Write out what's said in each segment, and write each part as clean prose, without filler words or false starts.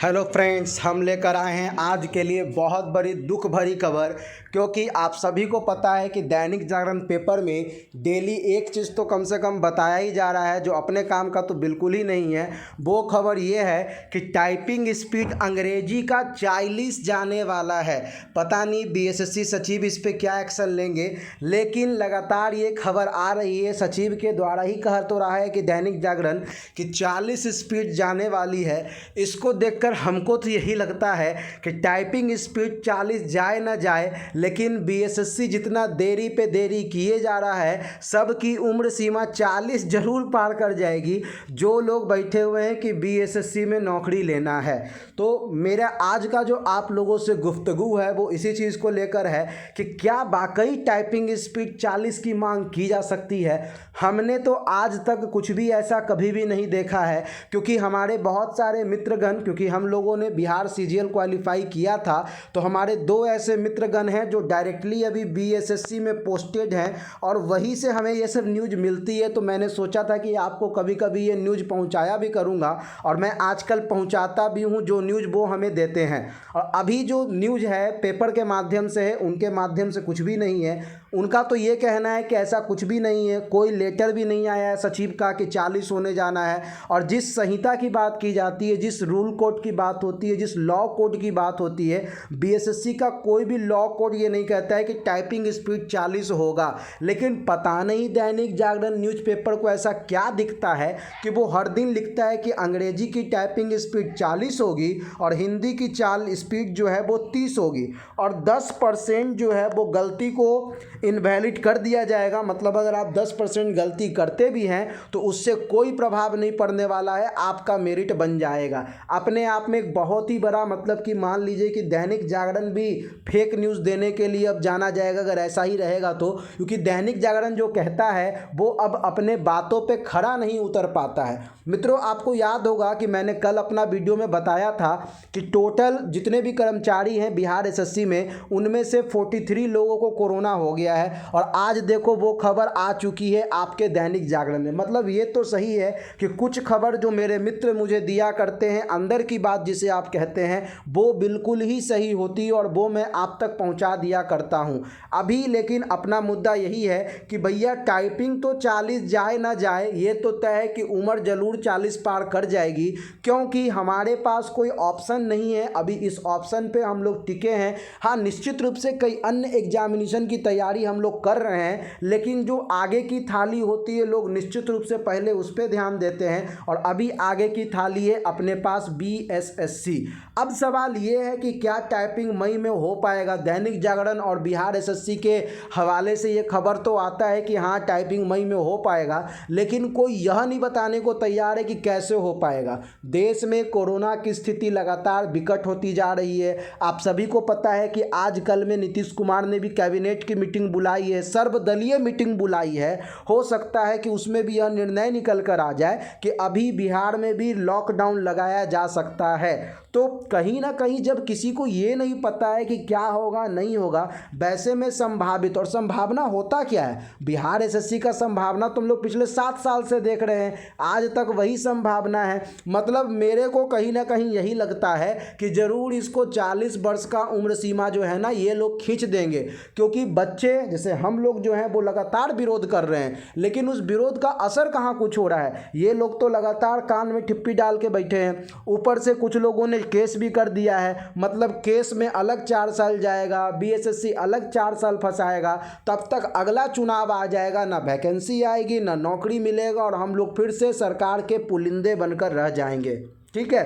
Hello friends, हम लेकर आए हैं आज के लिए बहुत बड़ी दुख भरी खबर। क्योंकि आप सभी को पता है कि दैनिक जागरण पेपर में डेली एक चीज़ तो कम से कम बताया ही जा रहा है जो अपने काम का तो बिल्कुल ही नहीं है। वो खबर ये है कि टाइपिंग स्पीड अंग्रेजी का 40 जाने वाला है। पता नहीं बीएसएससी सचिव इस पर क्या एक्शन लेंगे, लेकिन लगातार ये खबर आ रही है। सचिव के द्वारा ही कहा तो रहा है कि दैनिक जागरण कि 40 स्पीड जाने वाली है। इसको देखकर हमको तो यही लगता है कि टाइपिंग स्पीड 40 जाए ना जाए, लेकिन बीएसएससी जितना देरी पे देरी किए जा रहा है, सबकी उम्र सीमा 40 जरूर पार कर जाएगी जो लोग बैठे हुए हैं कि बीएसएससी में नौकरी लेना है। तो मेरा आज का जो आप लोगों से गुफ्तगू है वो इसी चीज़ को लेकर है कि क्या वाकई टाइपिंग स्पीड 40 की मांग की जा सकती है। हमने तो आज तक कुछ भी ऐसा कभी भी नहीं देखा है, क्योंकि हमारे बहुत सारे मित्रगण, क्योंकि हम लोगों ने बिहार सीजीएल क्वालिफाई किया था, तो हमारे दो ऐसे मित्रगण हैं जो डायरेक्टली अभी बीएसएससी में पोस्टेड हैं और वहीं से हमें ये सब न्यूज़ मिलती है। तो मैंने सोचा था कि आपको कभी कभी ये न्यूज़ पहुंचाया भी करूंगा, और मैं आजकल पहुंचाता भी हूं जो न्यूज़ वो हमें देते हैं। और अभी जो न्यूज़ है पेपर के माध्यम से है, उनके माध्यम से कुछ भी नहीं है। उनका तो ये कहना है कि ऐसा कुछ भी नहीं है, कोई लेटर भी नहीं आया है सचिव का कि 40 होने जाना है। और जिस संहिता की बात की जाती है, जिस रूल कोड की बात होती है, जिस लॉ कोड की बात होती है, बीएसएससी का कोई भी लॉ कोड ये नहीं कहता है कि टाइपिंग स्पीड 40 होगा। लेकिन पता नहीं दैनिक जागरण न्यूज़पेपर को ऐसा क्या दिखता है कि वो हर दिन लिखता है कि अंग्रेजी की टाइपिंग स्पीड 40 होगी और हिंदी की चाल स्पीड जो है वो 30 होगी, और 10% जो है वो गलती को इनवैलिड कर दिया जाएगा। मतलब अगर आप 10% गलती करते भी हैं तो उससे कोई प्रभाव नहीं पड़ने वाला है, आपका मेरिट बन जाएगा। अपने आप में एक बहुत ही बड़ा, मतलब कि मान लीजिए कि दैनिक जागरण भी फेक न्यूज़ देने के लिए अब जाना जाएगा अगर ऐसा ही रहेगा तो। क्योंकि दैनिक जागरण जो कहता है वो अब अपने बातों पे खरा नहीं उतर पाता है। मित्रों, आपको याद होगा कि मैंने कल अपना वीडियो में बताया था कि टोटल जितने भी कर्मचारी हैं बिहार एसएससी में, उनमें से 43 लोगों को कोरोना हो गया है। और आज देखो वो खबर आ चुकी है आपके दैनिक जागरण में। मतलब ये तो सही है कि कुछ खबर जो मेरे मित्र मुझे दिया करते हैं, अंदर की बात जिसे आप कहते हैं, वो बिल्कुल ही सही होती है और वो मैं आप तक पहुंचा दिया करता हूं अभी। लेकिन अपना मुद्दा यही है कि भैया टाइपिंग तो 40 जाए ना जाए, ये तो तय है कि उम्र जरूर 40 पार कर जाएगी, क्योंकि हमारे पास कोई ऑप्शन नहीं है। अभी इस ऑप्शन पे हम लोग टिके हैं। हाँ, निश्चित रूप से कई अन्य एग्जामिनेशन की तैयारी हम लोग कर रहे हैं, लेकिन जो आगे की थाली होती है लोग निश्चित रूप से पहले उस पर ध्यान देते हैं। और अभी आगे की थाली है अपने पास बीएसएससी। अब सवाल ये है कि क्या टाइपिंग मई में हो पाएगा। दैनिक जागरण और बिहार एसएससी के हवाले से ये खबर तो आता है कि हाँ टाइपिंग मई में हो पाएगा, लेकिन कोई यह नहीं बताने को तैयार है कि कैसे हो पाएगा। देश में कोरोना की स्थिति लगातार विकट होती जा रही है। आप सभी को पता है कि आजकल में नीतीश कुमार ने भी कैबिनेट की मीटिंग बुलाई है, सर्वदलीय मीटिंग बुलाई है। हो सकता है कि उसमें भी यह निर्णय निकल कर आ जाए कि अभी बिहार में भी लॉकडाउन लगाया जा सकता है। तो कहीं ना कहीं जब किसी को ये नहीं पता है कि क्या होगा नहीं होगा, वैसे में संभावित और संभावना होता क्या है, बिहार एसएससी का संभावना तुम लोग पिछले 7 साल से देख रहे हैं, आज तक वही संभावना है। मतलब मेरे को कहीं ना कहीं यही लगता है कि ज़रूर इसको 40 वर्ष का उम्र सीमा जो है ना ये लोग खींच देंगे। क्योंकि बच्चे जैसे हम लोग जो हैं वो लगातार विरोध कर रहे हैं, लेकिन उस विरोध का असर कहाँ कुछ हो रहा है। ये लोग तो लगातार कान में ठिप्पी डाल के बैठे हैं। ऊपर से कुछ लोगों ने केस भी कर दिया है, मतलब केस में अलग 4 साल जाएगा, बीएसएससी अलग 4 साल फंसाएगा। तब तक अगला चुनाव आ जाएगा, ना वैकेंसी आएगी ना नौकरी मिलेगा, और हम लोग फिर से सरकार के पुलिंदे बनकर रह जाएंगे। ठीक है,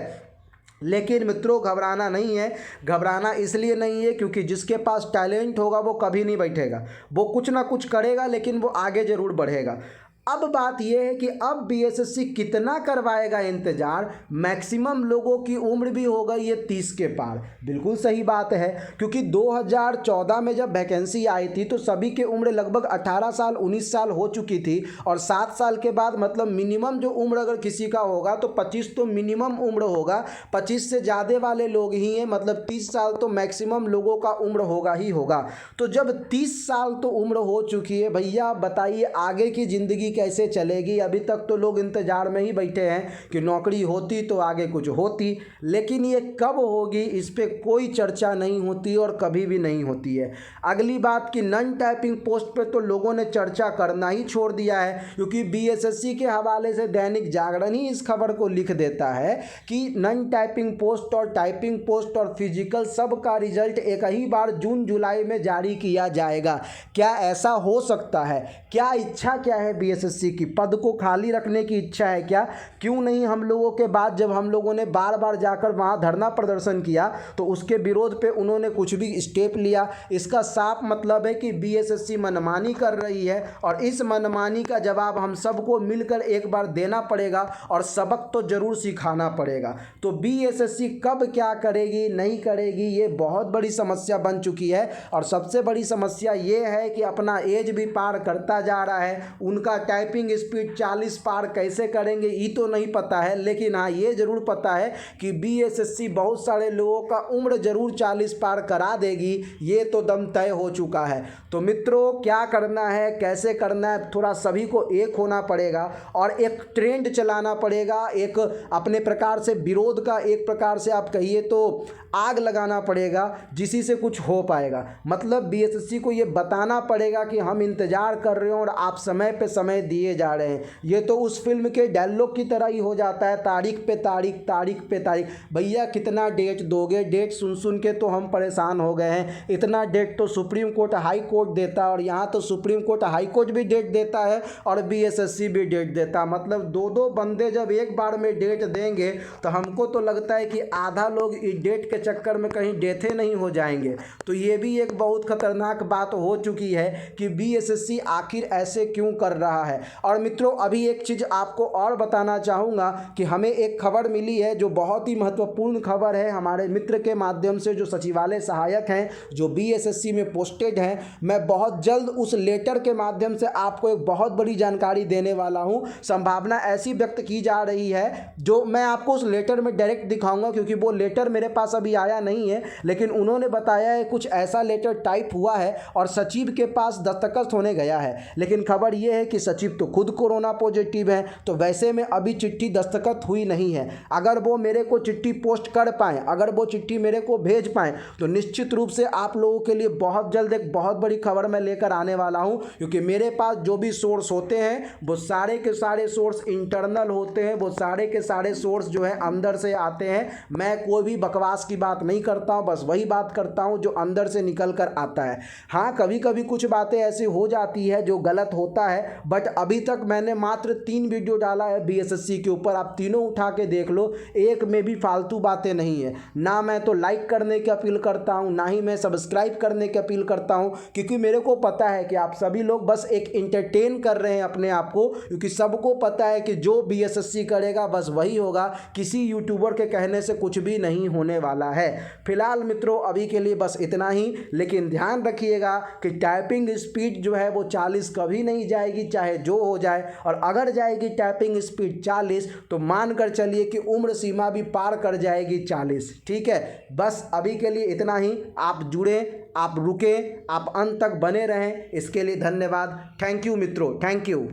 लेकिन मित्रों घबराना नहीं है। घबराना इसलिए नहीं है क्योंकि जिसके पास टैलेंट होगा वो कभी नहीं बैठेगा, वो कुछ ना कुछ करेगा, लेकिन वो आगे ज़रूर बढ़ेगा। अब बात यह है कि अब बीएसएससी कितना करवाएगा इंतजार। मैक्सिमम लोगों की उम्र भी होगा ये 30 के पार। बिल्कुल सही बात है, क्योंकि 2014 में जब वैकेंसी आई थी तो सभी की उम्र लगभग 18 साल 19 साल हो चुकी थी। और 7 साल के बाद मतलब मिनिमम जो उम्र अगर किसी का होगा तो 25 तो मिनिमम उम्र होगा। 25 से ज़्यादा वाले लोग ही हैं, मतलब 30 साल तो मैक्सिमम लोगों का उम्र होगा ही होगा। तो जब 30 साल तो उम्र हो चुकी है भैया, बताइए आगे की ज़िंदगी कैसे चलेगी। अभी तक तो लोग इंतज़ार में ही बैठे हैं कि नौकरी होती तो आगे कुछ होती, लेकिन ये कब होगी इस पर कोई चर्चा नहीं होती और कभी भी नहीं होती है। अगली बात कि नॉन टाइपिंग पोस्ट पे तो लोगों ने चर्चा करना ही छोड़ दिया है, क्योंकि बीएसएससी के हवाले से दैनिक जागरण ही इस खबर को लिख देता है कि नॉन टाइपिंग पोस्ट और टाइपिंग पोस्ट और फिजिकल सब का रिजल्ट एक ही बार जून जुलाई में जारी किया जाएगा। क्या ऐसा हो सकता है? क्या इच्छा क्या है बीएसएससी की? पद को खाली रखने की इच्छा है क्या? क्यों नहीं हम लोगों के बाद जब हम लोगों ने बार बार जाकर वहाँ धरना प्रदर्शन किया तो उसके विरोध पे उन्होंने कुछ भी स्टेप लिया? इसका साफ मतलब है कि बीएसएससी मनमानी कर रही है और इस मनमानी का जवाब हम सबको मिलकर एक बार देना पड़ेगा और सबक तो ज़रूर सिखाना पड़ेगा। तो बीएसएससी कब क्या करेगी नहीं करेगी ये बहुत बड़ी समस्या बन चुकी है। और सबसे बड़ी समस्या ये है कि अपना एज भी पार करता जा रहा है। उनका टाइपिंग स्पीड 40 पार कैसे करेंगे ये तो नहीं पता है, लेकिन हाँ ये ज़रूर पता है कि बीएसएससी बहुत सारे लोगों का उम्र ज़रूर 40 पार करा देगी, ये तो दम तय हो चुका है। तो मित्रों क्या करना है, कैसे करना है, थोड़ा सभी को एक होना पड़ेगा और एक ट्रेंड चलाना पड़ेगा, एक अपने प्रकार से विरोध का एक प्रकार से आप कहिए तो आग लगाना पड़ेगा, जिसी से कुछ हो पाएगा। मतलब बीएसएससी को ये बताना पड़ेगा कि हम इंतज़ार कर रहे हैं और आप समय पे समय दिए जा रहे हैं। ये तो उस फिल्म के डायलॉग की तरह ही हो जाता है, तारीख पे तारीख, तारीख पे तारीख। भैया कितना डेट दोगे? डेट सुन सुन के तो हम परेशान हो गए हैं। इतना डेट तो सुप्रीम कोर्ट हाई कोर्ट देता है और यहाँ तो सुप्रीम कोर्ट हाई कोर्ट भी डेट देता है और बीएसएससी भी डेट देता है। मतलब दो दो बंदे जब एक बार में डेट देंगे तो हमको तो लगता है कि आधा लोग इस डेट के चक्कर में कहीं डेथे नहीं हो जाएंगे। तो ये भी एक बहुत खतरनाक बात हो चुकी है कि बीएसएससी आखिर ऐसे क्यों कर रहा है। और मित्रों अभी एक चीज़ आपको और बताना चाहूँगा कि हमें एक खबर मिली है जो बहुत ही महत्वपूर्ण खबर है, हमारे मित्र के माध्यम से जो सचिवालय सहायक हैं, जो बीएसएससी में पोस्टेड हैं। मैं बहुत जल्द उस लेटर के माध्यम से आपको एक बहुत बड़ी जानकारी देने वाला हूँ। संभावना ऐसी व्यक्त की जा रही है जो मैं आपको उस लेटर में डायरेक्ट दिखाऊंगा, क्योंकि वो लेटर मेरे पास अभी आया नहीं है, लेकिन उन्होंने बताया है कुछ ऐसा लेटर टाइप हुआ है और सचिव के पास दस्तखत होने गया है। लेकिन खबर यह है कि सचिव तो खुद कोरोना पॉजिटिव है, तो वैसे में अभी चिट्ठी दस्तखत हुई नहीं है। अगर वो मेरे को चिट्ठी पोस्ट कर पाएँ, अगर वो चिट्ठी मेरे को भेज पाएँ तो निश्चित रूप से आप लोगों के लिए बहुत जल्द एक बहुत बड़ी खबर मैं लेकर आने वाला हूँ। क्योंकि मेरे पास जो भी सोर्स होते हैं वो सारे के सारे सोर्स इंटरनल होते हैं, वो सारे के सारे सोर्स जो है अंदर से आते हैं। मैं कोई भी बकवास की बात नहीं करता हूँ, बस वही बात करता हूँ जो अंदर से निकल कर आता है। हाँ कभी कभी कुछ बातें ऐसी हो जाती है जो गलत होता है, बट अभी तक मैंने मात्र 3 वीडियो डाला है बीएसएससी के ऊपर, आप तीनों उठा के देख लो, एक में भी फालतू बातें नहीं है। ना मैं तो लाइक करने की अपील करता हूँ, ना ही मैं सब्सक्राइब करने की अपील करता हूँ, क्योंकि मेरे को पता है कि आप सभी लोग बस एक इंटरटेन कर रहे हैं अपने आप को, क्योंकि सबको पता है कि जो बीएसएससी करेगा बस वही होगा, किसी यूट्यूबर के कहने से कुछ भी नहीं होने वाला है। फिलहाल मित्रों अभी के लिए बस इतना ही, लेकिन ध्यान रखिएगा कि टाइपिंग स्पीड जो है वो 40 कभी नहीं जाएगी, चाहे जो हो जाए। और अगर जाएगी टाइपिंग स्पीड 40 तो मान कर चलिए कि उम्र सीमा भी पार कर जाएगी 40। ठीक है, बस अभी के लिए इतना ही। आप जुड़े, आप रुके, आप अंत तक बने रहें, इसके लिए धन्यवाद। थैंक यू मित्रों, थैंक यू।